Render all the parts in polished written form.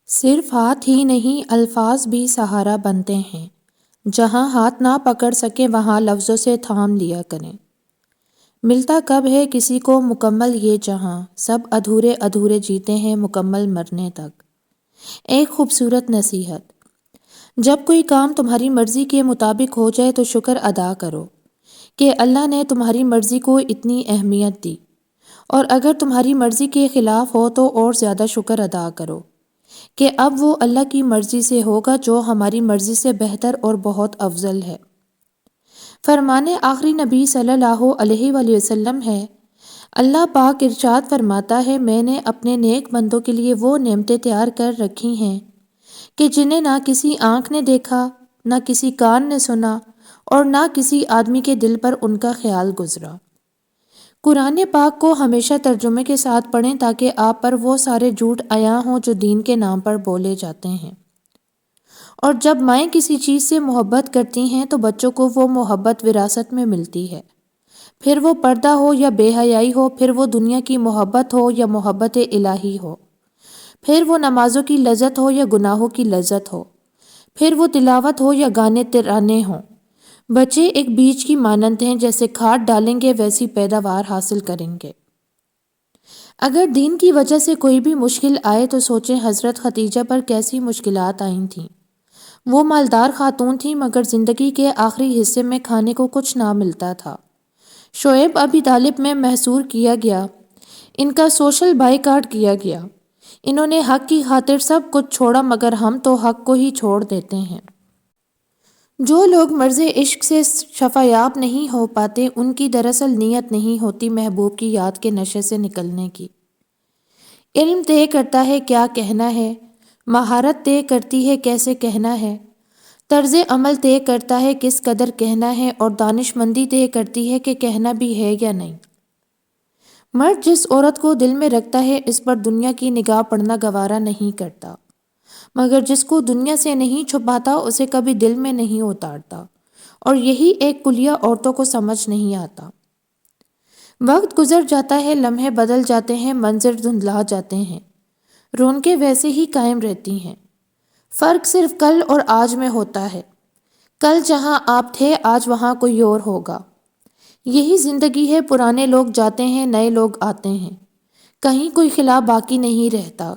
صرف ہاتھ ہی نہیں، الفاظ بھی سہارا بنتے ہیں۔ جہاں ہاتھ نہ پکڑ سکے وہاں لفظوں سے تھام لیا کریں۔ ملتا کب ہے کسی کو مکمل یہ جہاں، سب ادھورے ادھورے جیتے ہیں مکمل مرنے تک۔ ایک خوبصورت نصیحت۔ جب کوئی کام تمہاری مرضی کے مطابق ہو جائے تو شکر ادا کرو کہ اللہ نے تمہاری مرضی کو اتنی اہمیت دی، اور اگر تمہاری مرضی کے خلاف ہو تو اور زیادہ شکر ادا کرو کہ اب وہ اللہ کی مرضی سے ہوگا جو ہماری مرضی سے بہتر اور بہت افضل ہے۔ فرمان آخری نبی صلی اللہ علیہ وآلہ وسلم ہے، اللہ پاک ارشاد فرماتا ہے، میں نے اپنے نیک بندوں کے لیے وہ نعمتیں تیار کر رکھی ہیں کہ جنہیں نہ کسی آنکھ نے دیکھا، نہ کسی کان نے سنا، اور نہ کسی آدمی کے دل پر ان کا خیال گزرا۔ قرآن پاک کو ہمیشہ ترجمے کے ساتھ پڑھیں تاکہ آپ پر وہ سارے جھوٹ عیاں ہوں جو دین کے نام پر بولے جاتے ہیں۔ اور جب مائیں کسی چیز سے محبت کرتی ہیں تو بچوں کو وہ محبت وراثت میں ملتی ہے، پھر وہ پردہ ہو یا بے حیائی ہو، پھر وہ دنیا کی محبت ہو یا محبت الہی ہو، پھر وہ نمازوں کی لذت ہو یا گناہوں کی لذت ہو، پھر وہ تلاوت ہو یا گانے ترانے ہوں۔ بچے ایک بیج کی مانند ہیں، جیسے کھاد ڈالیں گے ویسی پیداوار حاصل کریں گے۔ اگر دین کی وجہ سے کوئی بھی مشکل آئے تو سوچیں حضرت خدیجہ پر کیسی مشکلات آئی تھیں۔ وہ مالدار خاتون تھیں مگر زندگی کے آخری حصے میں کھانے کو کچھ نہ ملتا تھا۔ شعیب ابی طالب میں محصور کیا گیا، ان کا سوشل بائیکاٹ کیا گیا۔ انہوں نے حق کی خاطر سب کچھ چھوڑا مگر ہم تو حق کو ہی چھوڑ دیتے ہیں۔ جو لوگ مرض عشق سے شفایاب نہیں ہو پاتے ان کی دراصل نیت نہیں ہوتی محبوب کی یاد کے نشے سے نکلنے کی۔ علم طے کرتا ہے کیا کہنا ہے، مہارت طے کرتی ہے کیسے کہنا ہے، طرز عمل طے کرتا ہے کس قدر کہنا ہے، اور دانش مندی طے کرتی ہے کہ کہنا بھی ہے یا نہیں۔ مرد جس عورت کو دل میں رکھتا ہے اس پر دنیا کی نگاہ پڑنا گوارا نہیں کرتا، مگر جس کو دنیا سے نہیں چھپاتا اسے کبھی دل میں نہیں اتارتا، اور یہی ایک کلیہ عورتوں کو سمجھ نہیں آتا۔ وقت گزر جاتا ہے، لمحے بدل جاتے ہیں، منظر دھندلا جاتے ہیں، رونقیں ویسے ہی قائم رہتی ہیں۔ فرق صرف کل اور آج میں ہوتا ہے۔ کل جہاں آپ تھے آج وہاں کوئی اور ہوگا۔ یہی زندگی ہے، پرانے لوگ جاتے ہیں، نئے لوگ آتے ہیں، کہیں کوئی خلا باقی نہیں رہتا۔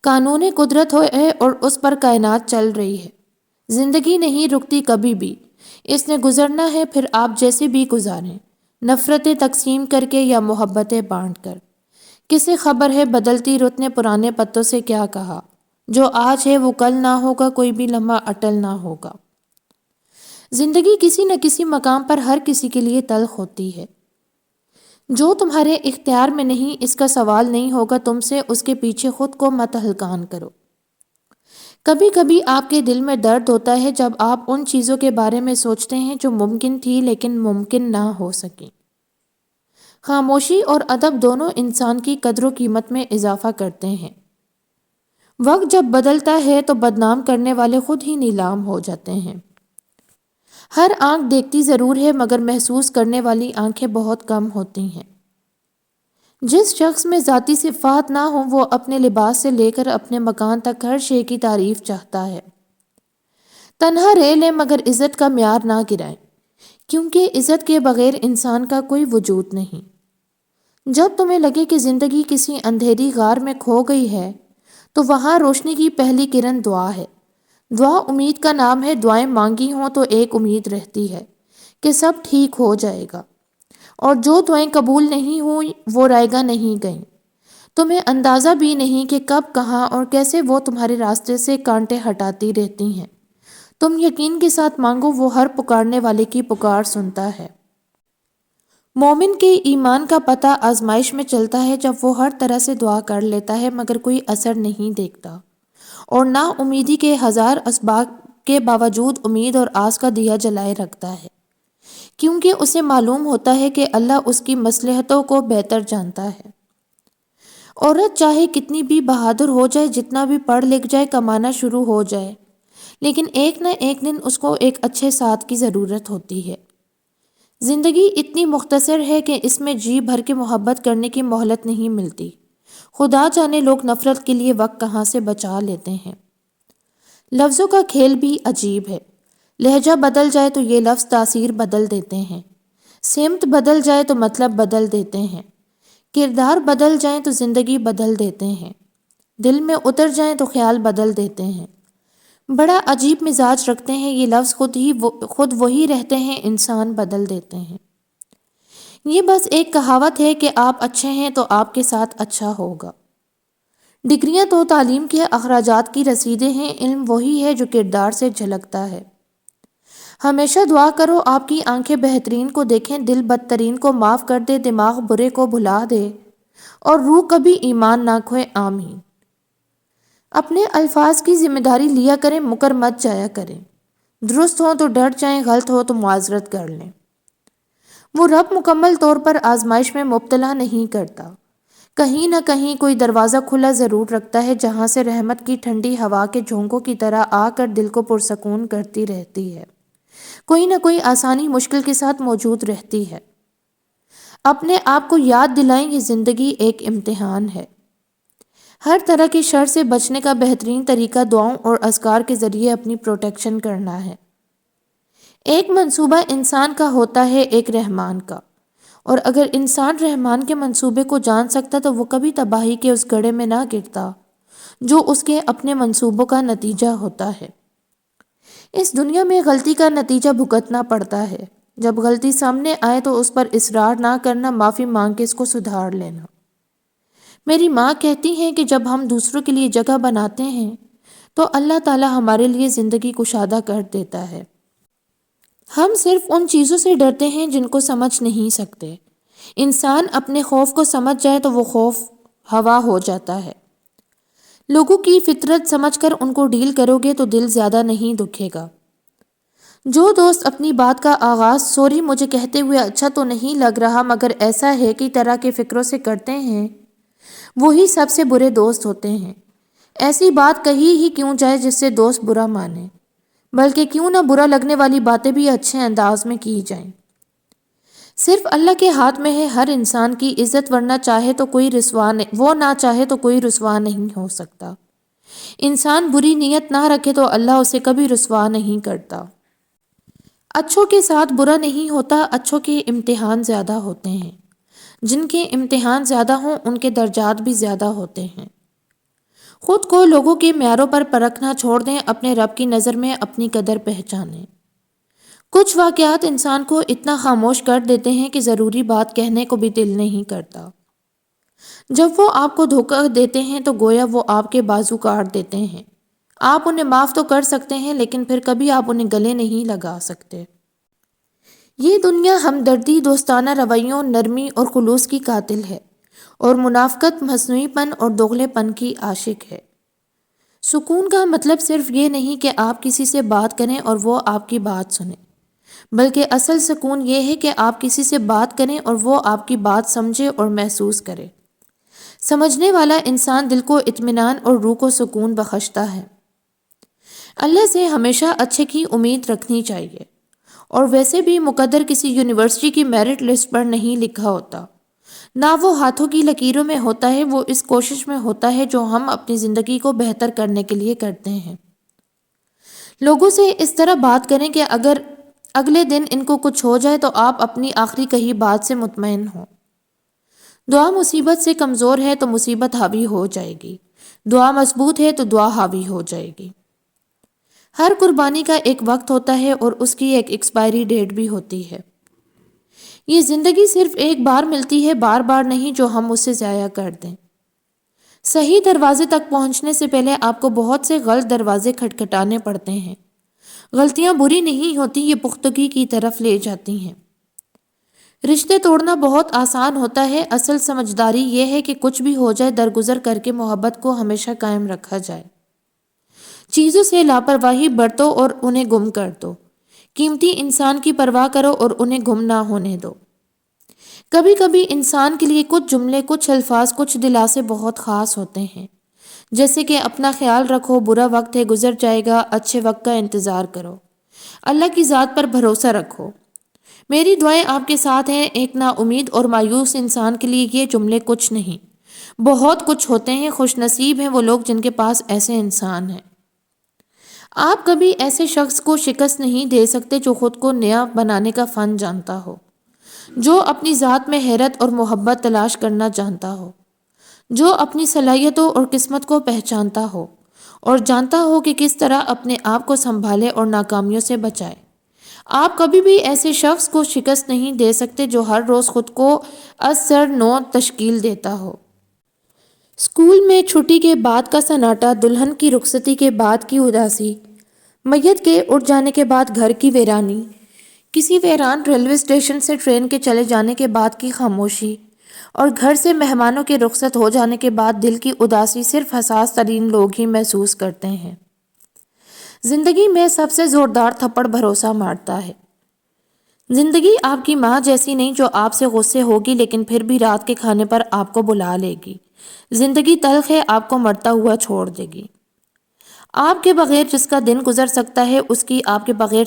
قانون قدرت ہے اور اس پر کائنات چل رہی ہے۔ زندگی نہیں رکتی کبھی بھی، اس نے گزرنا ہے، پھر آپ جیسے بھی گزاریں، نفرتیں تقسیم کر کے یا محبتیں بانٹ کر۔ کسے خبر ہے بدلتی رت نے پرانے پتوں سے کیا کہا، جو آج ہے وہ کل نہ ہوگا، کوئی بھی لمحہ اٹل نہ ہوگا۔ زندگی کسی نہ کسی مقام پر ہر کسی کے لیے تلخ ہوتی ہے۔ جو تمہارے اختیار میں نہیں اس کا سوال نہیں ہوگا تم سے، اس کے پیچھے خود کو مت ہلکان کرو۔ کبھی کبھی آپ کے دل میں درد ہوتا ہے جب آپ ان چیزوں کے بارے میں سوچتے ہیں جو ممکن تھی لیکن ممکن نہ ہو سکیں۔ خاموشی اور ادب دونوں انسان کی قدر و قیمت میں اضافہ کرتے ہیں۔ وقت جب بدلتا ہے تو بدنام کرنے والے خود ہی نیلام ہو جاتے ہیں۔ ہر آنکھ دیکھتی ضرور ہے مگر محسوس کرنے والی آنکھیں بہت کم ہوتی ہیں۔ جس شخص میں ذاتی صفات نہ ہوں وہ اپنے لباس سے لے کر اپنے مکان تک ہر شے کی تعریف چاہتا ہے۔ تنہا رہ لیں مگر عزت کا معیار نہ گرائیں، کیونکہ عزت کے بغیر انسان کا کوئی وجود نہیں۔ جب تمہیں لگے کہ زندگی کسی اندھیری غار میں کھو گئی ہے تو وہاں روشنی کی پہلی کرن دعا ہے۔ دعا امید کا نام ہے، دعائیں مانگی ہوں تو ایک امید رہتی ہے کہ سب ٹھیک ہو جائے گا، اور جو دعائیں قبول نہیں ہوئیں وہ رائے گاہ نہیں گئیں۔ تمہیں اندازہ بھی نہیں کہ کب، کہاں اور کیسے وہ تمہارے راستے سے کانٹے ہٹاتی رہتی ہیں۔ تم یقین کے ساتھ مانگو، وہ ہر پکارنے والے کی پکار سنتا ہے۔ مومن کے ایمان کا پتہ آزمائش میں چلتا ہے جب وہ ہر طرح سے دعا کر لیتا ہے مگر کوئی اثر نہیں دیکھتا، اور نا امیدی کے ہزار اسباب کے باوجود امید اور آس کا دیا جلائے رکھتا ہے، کیونکہ اسے معلوم ہوتا ہے کہ اللہ اس کی مصلحتوں کو بہتر جانتا ہے۔ عورت چاہے کتنی بھی بہادر ہو جائے، جتنا بھی پڑھ لکھ جائے، کمانا شروع ہو جائے، لیکن ایک نہ ایک دن اس کو ایک اچھے ساتھ کی ضرورت ہوتی ہے۔ زندگی اتنی مختصر ہے کہ اس میں جی بھر کے محبت کرنے کی مہلت نہیں ملتی، خدا جانے لوگ نفرت کے لیے وقت کہاں سے بچا لیتے ہیں۔ لفظوں کا کھیل بھی عجیب ہے۔ لہجہ بدل جائے تو یہ لفظ تاثیر بدل دیتے ہیں، سمت بدل جائے تو مطلب بدل دیتے ہیں، کردار بدل جائیں تو زندگی بدل دیتے ہیں، دل میں اتر جائیں تو خیال بدل دیتے ہیں۔ بڑا عجیب مزاج رکھتے ہیں یہ لفظ، خود وہی رہتے ہیں، انسان بدل دیتے ہیں۔ یہ بس ایک کہاوت ہے کہ آپ اچھے ہیں تو آپ کے ساتھ اچھا ہوگا۔ ڈگریاں تو تعلیم کے اخراجات کی رسیدیں ہیں، علم وہی ہے جو کردار سے جھلکتا ہے۔ ہمیشہ دعا کرو آپ کی آنکھیں بہترین کو دیکھیں، دل بدترین کو معاف کر دے، دماغ برے کو بھلا دے اور روح کبھی ایمان نہ کھوئے، آمین۔ اپنے الفاظ کی ذمہ داری لیا کریں، مکر مت جایا کریں۔ درست ہوں تو ڈٹ جائیں، غلط ہو تو معذرت کر لیں۔ وہ رب مکمل طور پر آزمائش میں مبتلا نہیں کرتا، کہیں نہ کہیں کوئی دروازہ کھلا ضرور رکھتا ہے جہاں سے رحمت کی ٹھنڈی ہوا کے جھونکوں کی طرح آ کر دل کو پرسکون کرتی رہتی ہے۔ کوئی نہ کوئی آسانی مشکل کے ساتھ موجود رہتی ہے۔ اپنے آپ کو یاد دلائیں یہ زندگی ایک امتحان ہے۔ ہر طرح کی شر سے بچنے کا بہترین طریقہ دعاؤں اور اذکار کے ذریعے اپنی پروٹیکشن کرنا ہے۔ ایک منصوبہ انسان کا ہوتا ہے ایک رحمان کا، اور اگر انسان رحمان کے منصوبے کو جان سکتا تو وہ کبھی تباہی کے اس گڑھے میں نہ گرتا جو اس کے اپنے منصوبوں کا نتیجہ ہوتا ہے۔ اس دنیا میں غلطی کا نتیجہ بھگتنا پڑتا ہے۔ جب غلطی سامنے آئے تو اس پر اصرار نہ کرنا، معافی مانگ کے اس کو سدھار لینا۔ میری ماں کہتی ہیں کہ جب ہم دوسروں کے لیے جگہ بناتے ہیں تو اللہ تعالیٰ ہمارے لیے زندگی کشادہ کر دیتا ہے۔ ہم صرف ان چیزوں سے ڈرتے ہیں جن کو سمجھ نہیں سکتے۔ انسان اپنے خوف کو سمجھ جائے تو وہ خوف ہوا ہو جاتا ہے۔ لوگوں کی فطرت سمجھ کر ان کو ڈیل کرو گے تو دل زیادہ نہیں دکھے گا۔ جو دوست اپنی بات کا آغاز سوری مجھے کہتے ہوئے اچھا تو نہیں لگ رہا مگر ایسا ہے کی طرح کے فکروں سے کرتے ہیں، وہی سب سے برے دوست ہوتے ہیں۔ ایسی بات کہی ہی کیوں جائے جس سے دوست برا مانے، بلکہ کیوں نہ برا لگنے والی باتیں بھی اچھے انداز میں کی جائیں۔ صرف اللہ کے ہاتھ میں ہے ہر انسان کی عزت، ورنہ چاہے تو کوئی وہ نہ چاہے تو کوئی رسوا نہیں ہو سکتا۔ انسان بری نیت نہ رکھے تو اللہ اسے کبھی رسوا نہیں کرتا۔ اچھوں کے ساتھ برا نہیں ہوتا، اچھوں کے امتحان زیادہ ہوتے ہیں۔ جن کے امتحان زیادہ ہوں ان کے درجات بھی زیادہ ہوتے ہیں۔ خود کو لوگوں کے معیاروں پر پرکھنا چھوڑ دیں، اپنے رب کی نظر میں اپنی قدر پہچانیں۔ کچھ واقعات انسان کو اتنا خاموش کر دیتے ہیں کہ ضروری بات کہنے کو بھی دل نہیں کرتا۔ جب وہ آپ کو دھوکہ دیتے ہیں تو گویا وہ آپ کے بازو کاٹ دیتے ہیں۔ آپ انہیں معاف تو کر سکتے ہیں لیکن پھر کبھی آپ انہیں گلے نہیں لگا سکتے۔ یہ دنیا ہمدردی، دوستانہ رویوں، نرمی اور خلوص کی قاتل ہے، اور منافقت، مصنوعی پن اور دوغلے پن کی عاشق ہے۔ سکون کا مطلب صرف یہ نہیں کہ آپ کسی سے بات کریں اور وہ آپ کی بات سنیں، بلکہ اصل سکون یہ ہے کہ آپ کسی سے بات کریں اور وہ آپ کی بات سمجھے اور محسوس کرے۔ سمجھنے والا انسان دل کو اطمینان اور روح کو سکون بخشتا ہے۔ اللہ سے ہمیشہ اچھے کی امید رکھنی چاہیے، اور ویسے بھی مقدر کسی یونیورسٹی کی میرٹ لسٹ پر نہیں لکھا ہوتا، نہ وہ ہاتھوں کی لکیروں میں ہوتا ہے، وہ اس کوشش میں ہوتا ہے جو ہم اپنی زندگی کو بہتر کرنے کے لیے کرتے ہیں۔ لوگوں سے اس طرح بات کریں کہ اگر اگلے دن ان کو کچھ ہو جائے تو آپ اپنی آخری کہی بات سے مطمئن ہوں۔ دعا مصیبت سے کمزور ہے تو مصیبت حاوی ہو جائے گی، دعا مضبوط ہے تو دعا حاوی ہو جائے گی۔ ہر قربانی کا ایک وقت ہوتا ہے اور اس کی ایک ایکسپائری ڈیٹ بھی ہوتی ہے۔ یہ زندگی صرف ایک بار ملتی ہے، بار بار نہیں جو ہم اسے ضائع کر دیں۔ صحیح دروازے تک پہنچنے سے پہلے آپ کو بہت سے غلط دروازے کھٹکھٹانے پڑتے ہیں۔ غلطیاں بری نہیں ہوتی، یہ پختگی کی طرف لے جاتی ہیں۔ رشتے توڑنا بہت آسان ہوتا ہے، اصل سمجھداری یہ ہے کہ کچھ بھی ہو جائے درگزر کر کے محبت کو ہمیشہ قائم رکھا جائے۔ چیزوں سے لاپرواہی برتو اور انہیں گم کر دو، قیمتی انسان کی پرواہ کرو اور انہیں گم نہ ہونے دو۔ کبھی کبھی انسان کے لیے کچھ جملے، کچھ الفاظ، کچھ دلاسے بہت خاص ہوتے ہیں، جیسے کہ اپنا خیال رکھو، برا وقت ہے گزر جائے گا، اچھے وقت کا انتظار کرو، اللہ کی ذات پر بھروسہ رکھو۔ میری دعائیں آپ کے ساتھ ہیں۔ ایک نا امید اور مایوس انسان کے لیے یہ جملے کچھ نہیں، بہت کچھ ہوتے ہیں، خوش نصیب ہیں وہ لوگ جن کے پاس ایسے انسان ہیں۔ آپ کبھی ایسے شخص کو شکست نہیں دے سکتے جو خود کو نیا بنانے کا فن جانتا ہو، جو اپنی ذات میں حیرت اور محبت تلاش کرنا جانتا ہو، جو اپنی صلاحیتوں اور قسمت کو پہچانتا ہو اور جانتا ہو کہ کس طرح اپنے آپ کو سنبھالے اور ناکامیوں سے بچائے۔ آپ کبھی بھی ایسے شخص کو شکست نہیں دے سکتے جو ہر روز خود کو از سر نو تشکیل دیتا ہو۔ اسکول میں چھٹی کے بعد کا سناٹا، دلہن کی رخصتی کے بعد کی اداسی، میت کے اٹھ جانے کے بعد گھر کی ویرانی، کسی ویران ریلوے اسٹیشن سے ٹرین کے چلے جانے کے بعد کی خاموشی، اور گھر سے مہمانوں کے رخصت ہو جانے کے بعد دل کی اداسی صرف حساس ترین لوگ ہی محسوس کرتے ہیں۔ زندگی میں سب سے زوردار تھپڑ بھروسہ مارتا ہے۔ زندگی آپ کی ماں جیسی نہیں جو آپ سے غصے ہوگی لیکن پھر بھی رات کے کھانے پر آپ کو بلا لے گی۔ زندگی تلخ ہے، آپ کو مرتا ہوا چھوڑ دے گی۔ آپ کے بغیر جس کا دن گزر سکتا ہے اس کی آپ کے بغیر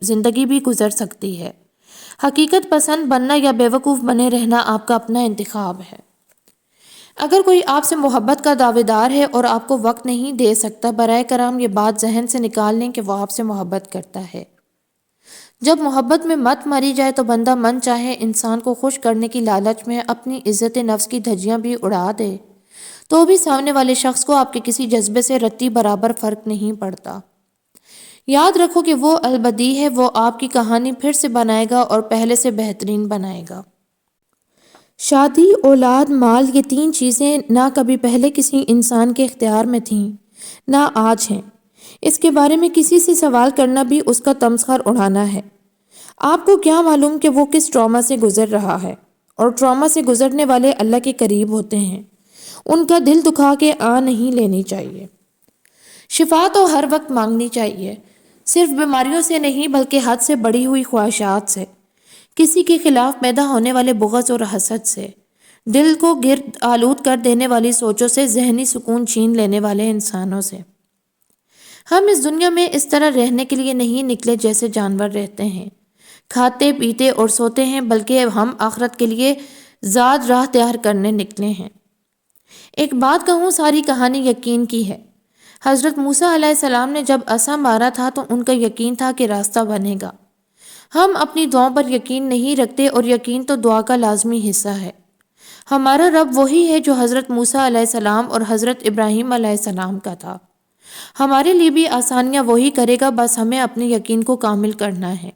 زندگی بھی گزر سکتی ہے۔ حقیقت پسند بننا یا بیوقوف بنے رہنا آپ کا اپنا انتخاب ہے۔ اگر کوئی آپ سے محبت کا دعوے دار ہے اور آپ کو وقت نہیں دے سکتا، برائے کرم یہ بات ذہن سے نکال لیں کہ وہ آپ سے محبت کرتا ہے۔ جب محبت میں مت ماری جائے تو بندہ من چاہے انسان کو خوش کرنے کی لالچ میں اپنی عزت نفس کی دھجیاں بھی اڑا دے تو بھی سامنے والے شخص کو آپ کے کسی جذبے سے رتی برابر فرق نہیں پڑتا۔ یاد رکھو کہ وہ البدی ہے، وہ آپ کی کہانی پھر سے بنائے گا اور پہلے سے بہترین بنائے گا۔ شادی، اولاد، مال، یہ تین چیزیں نہ کبھی پہلے کسی انسان کے اختیار میں تھیں نہ آج ہیں۔ اس کے بارے میں کسی سے سوال کرنا بھی اس کا تمسخر اڑانا ہے۔ آپ کو کیا معلوم کہ وہ کس ٹراما سے گزر رہا ہے، اور ٹراما سے گزرنے والے اللہ کے قریب ہوتے ہیں، ان کا دل دکھا کے نہیں لینی چاہیے۔ شفا تو ہر وقت مانگنی چاہیے، صرف بیماریوں سے نہیں بلکہ حد سے بڑھی ہوئی خواہشات سے، کسی کے خلاف پیدا ہونے والے بغض اور حسد سے، دل کو گرد آلود کر دینے والی سوچوں سے، ذہنی سکون چھین لینے والے انسانوں سے۔ ہم اس دنیا میں اس طرح رہنے کے لیے نہیں نکلے جیسے جانور رہتے ہیں، کھاتے پیتے اور سوتے ہیں، بلکہ ہم آخرت کے لیے ذات راہ تیار کرنے نکلے ہیں۔ ایک بات کہوں، ساری کہانی یقین کی ہے۔ حضرت موسیٰ علیہ السلام نے جب عصا مارا تھا تو ان کا یقین تھا کہ راستہ بنے گا۔ ہم اپنی دعاؤں پر یقین نہیں رکھتے، اور یقین تو دعا کا لازمی حصہ ہے۔ ہمارا رب وہی ہے جو حضرت موسیٰ علیہ السلام اور حضرت ابراہیم علیہ السلام کا تھا۔ ہمارے لیے بھی آسانیاں وہی کرے گا، بس ہمیں اپنے یقین کو کامل کرنا ہے۔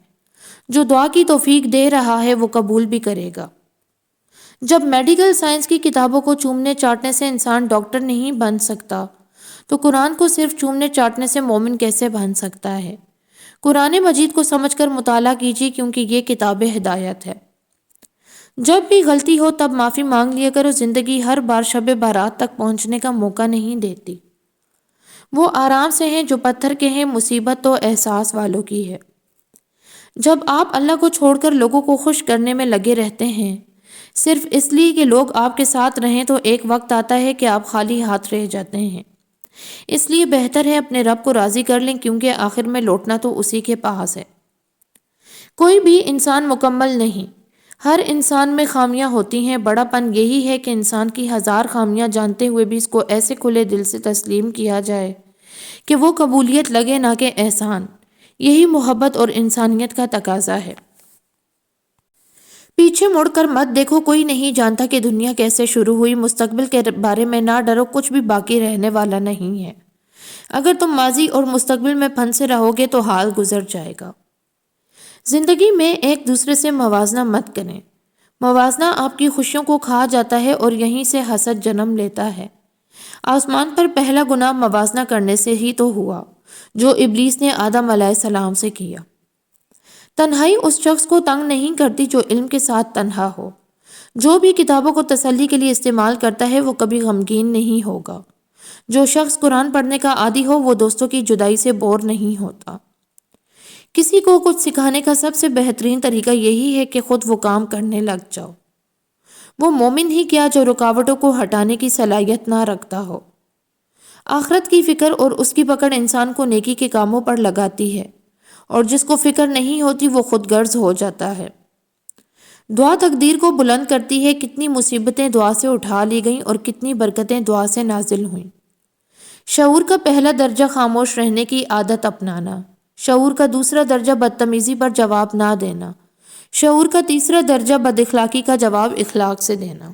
جو دعا کی توفیق دے رہا ہے وہ قبول بھی کرے گا۔ جب میڈیکل سائنس کی کتابوں کو چومنے چاٹنے سے انسان ڈاکٹر نہیں بن سکتا تو قرآن کو صرف چومنے چاٹنے سے مومن کیسے بن سکتا ہے؟ قرآن مجید کو سمجھ کر مطالعہ کیجیے، کیونکہ یہ کتاب ہدایت ہے۔ جب بھی غلطی ہو تب معافی مانگ لیا کرو، زندگی ہر بار شب بارات تک پہنچنے کا موقع نہیں دیتی۔ وہ آرام سے ہیں جو پتھر کے ہیں، مصیبت تو احساس والوں کی ہے۔ جب آپ اللہ کو چھوڑ کر لوگوں کو خوش کرنے میں لگے رہتے ہیں صرف اس لیے کہ لوگ آپ کے ساتھ رہیں، تو ایک وقت آتا ہے کہ آپ خالی ہاتھ رہ جاتے ہیں۔ اس لیے بہتر ہے اپنے رب کو راضی کر لیں، کیونکہ آخر میں لوٹنا تو اسی کے پاس ہے۔ کوئی بھی انسان مکمل نہیں، ہر انسان میں خامیاں ہوتی ہیں۔ بڑا پن یہی ہے کہ انسان کی ہزار خامیاں جانتے ہوئے بھی اس کو ایسے کھلے دل سے تسلیم کیا جائے کہ وہ قبولیت لگے نہ کہ احسان۔ یہی محبت اور انسانیت کا تقاضا ہے۔ پیچھے مڑ کر مت دیکھو، کوئی نہیں جانتا کہ دنیا کیسے شروع ہوئی۔ مستقبل کے بارے میں نہ ڈرو، کچھ بھی باقی رہنے والا نہیں ہے۔ اگر تم ماضی اور مستقبل میں پھنسے رہو گے تو حال گزر جائے گا۔ زندگی میں ایک دوسرے سے موازنہ مت کریں۔ موازنہ آپ کی خوشیوں کو کھا جاتا ہے اور یہیں سے حسد جنم لیتا ہے۔ آسمان پر پہلا گناہ موازنہ کرنے سے ہی تو ہوا، جو ابلیس نے آدم علیہ السلام سے کیا۔ تنہائی اس شخص کو تنگ نہیں کرتی جو علم کے ساتھ تنہا ہو۔ جو بھی کتابوں کو تسلی کے لیے استعمال کرتا ہے وہ کبھی غمگین نہیں ہوگا۔ جو شخص قرآن پڑھنے کا عادی ہو وہ دوستوں کی جدائی سے بور نہیں ہوتا۔ کسی کو کچھ سکھانے کا سب سے بہترین طریقہ یہی ہے کہ خود وہ کام کرنے لگ جاؤ۔ وہ مومن ہی کیا جو رکاوٹوں کو ہٹانے کی صلاحیت نہ رکھتا ہو۔ آخرت کی فکر اور اس کی پکڑ انسان کو نیکی کے کاموں پر لگاتی ہے، اور جس کو فکر نہیں ہوتی وہ خود غرض ہو جاتا ہے۔ دعا تقدیر کو بلند کرتی ہے، کتنی مصیبتیں دعا سے اٹھا لی گئیں اور کتنی برکتیں دعا سے نازل ہوئیں۔ شعور کا پہلا درجہ خاموش رہنے کی عادت اپنانا، شعور کا دوسرا درجہ بدتمیزی پر جواب نہ دینا، شعور کا تیسرا درجہ بد اخلاقی کا جواب اخلاق سے دینا۔